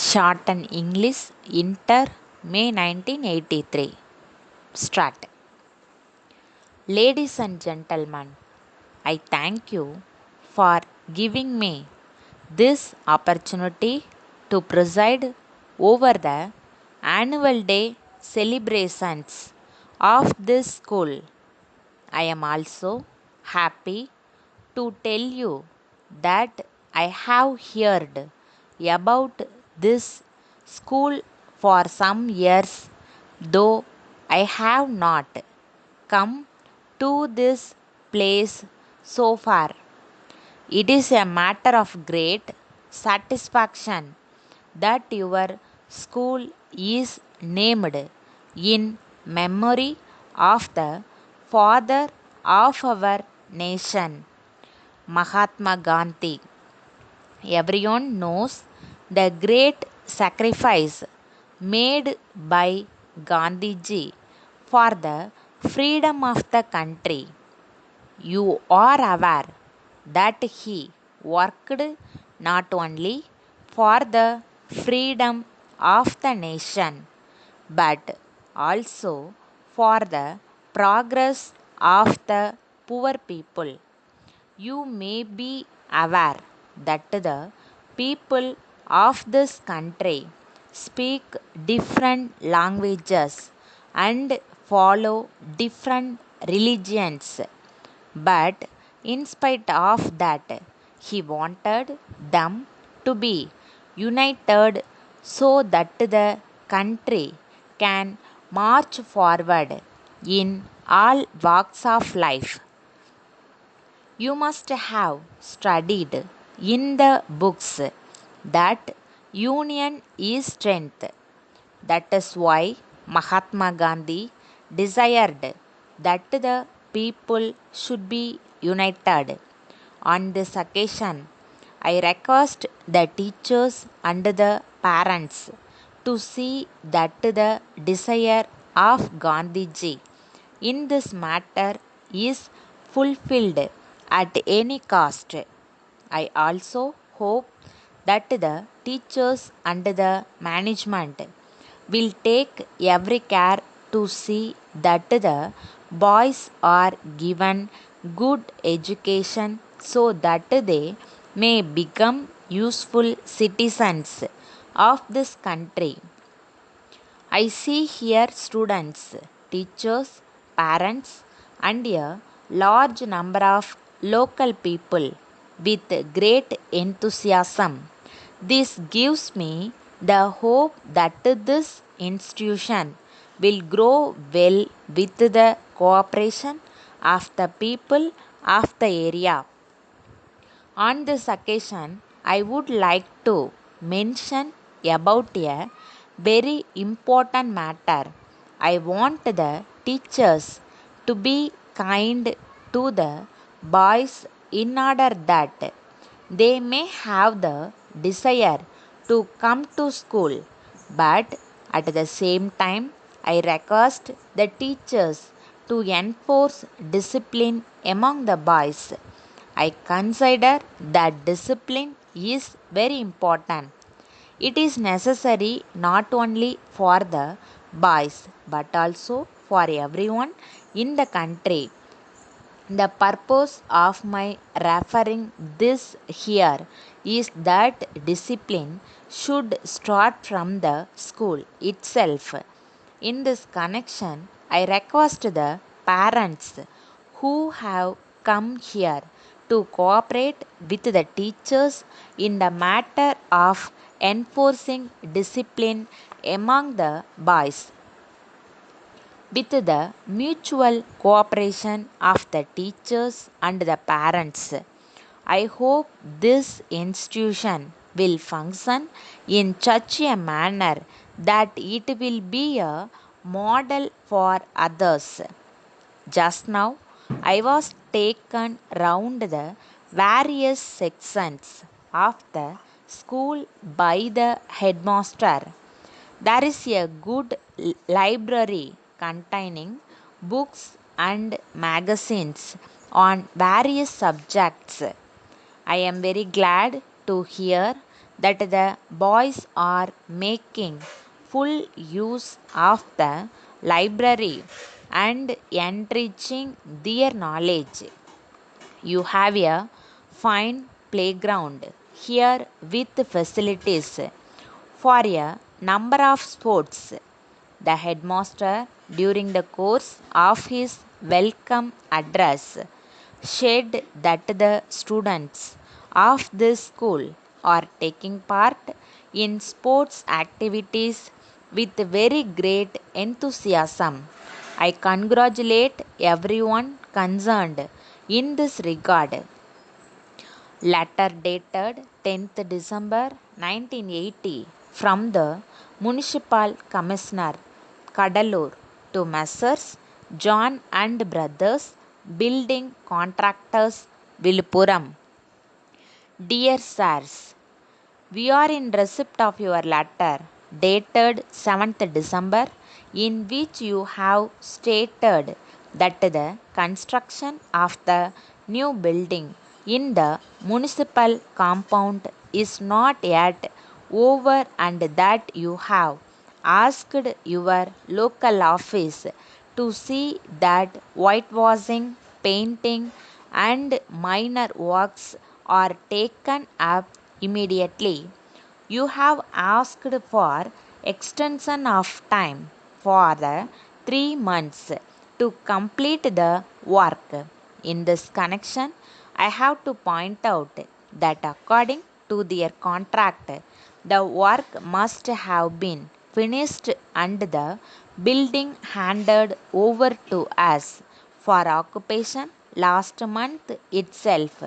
Shorten English Inter May 1983. Start. Ladies and gentlemen, I thank you for giving me this opportunity to preside over the annual day celebrations of this school. I am also happy to tell you that I have heard about this school for some years, though I have not come to this place so far. It is a matter of great satisfaction that your school is named in memory of the father of our nation, Mahatma Gandhi. Everyone knows the great sacrifice made by Gandhiji for the freedom of the country. You are aware that he worked not only for the freedom of the nation but also for the progress of the poor people. You may be aware that the people of this country speak different languages and follow different religions, but in spite of that, he wanted them to be united so that the country can march forward in all walks of life. You must have studied in the books that union is strength. That is why Mahatma Gandhi desired that the people should be united. On this occasion, I request the teachers and the parents to see that the desire of Gandhiji in this matter is fulfilled at any cost. I also hope that the teachers and the management will take every care to see that the boys are given good education so that they may become useful citizens of this country. I see here students, teachers, parents, and a large number of local people with great enthusiasm. This gives me the hope that this institution will grow well with the cooperation of the people of the area. On this occasion, I would like to mention about a very important matter. I want the teachers to be kind to the boys in order that they may have the desire to come to school, but at the same time, I request the teachers to enforce discipline among the boys. I consider that discipline is very important. It is necessary not only for the boys but also for everyone in the country. The purpose of my referring this here is that discipline should start from the school itself. In this connection, I request the parents who have come here to cooperate with the teachers in the matter of enforcing discipline among the boys. With the mutual cooperation of the teachers and the parents, I hope this institution will function in such a manner that it will be a model for others. Just now, I was taken round the various sections of the school by the headmaster. There is a good library containing books and magazines on various subjects. I am very glad to hear that the boys are making full use of the library and enriching their knowledge. You have a fine playground here with facilities for a number of sports. The headmaster, during the course of his welcome address, said that the students of this school are taking part in sports activities with very great enthusiasm. I congratulate everyone concerned in this regard. Letter dated 10th December 1980 from the Municipal Commissioner, Kadalur, to Messrs. John and Brothers, Building Contractors, Viluppuram. Dear Sirs, we are in receipt of your letter dated 7th December, in which you have stated that the construction of the new building in the municipal compound is not yet over and that you have asked your local office to see that whitewashing, painting, and minor works are taken up immediately. You have asked for extension of time for the 3 months to complete the work. In this connection, I have to point out that according to their contract, the work must have been finished and the building handed over to us for occupation last month itself.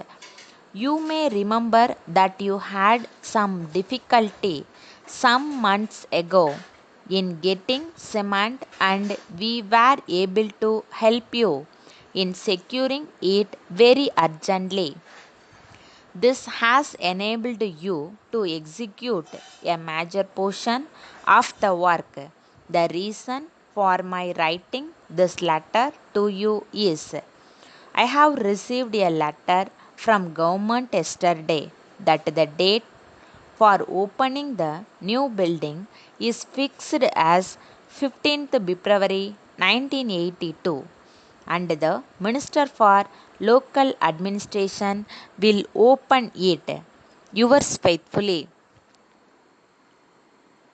You may remember that you had some difficulty some months ago in getting cement, and we were able to help you in securing it very urgently. This has enabled you to execute a major portion of the work. The reason for my writing this letter to you is I have received a letter from government yesterday that the date for opening the new building is fixed as 15th February 1982, and the Minister for Local Administration will open it. Yours faithfully,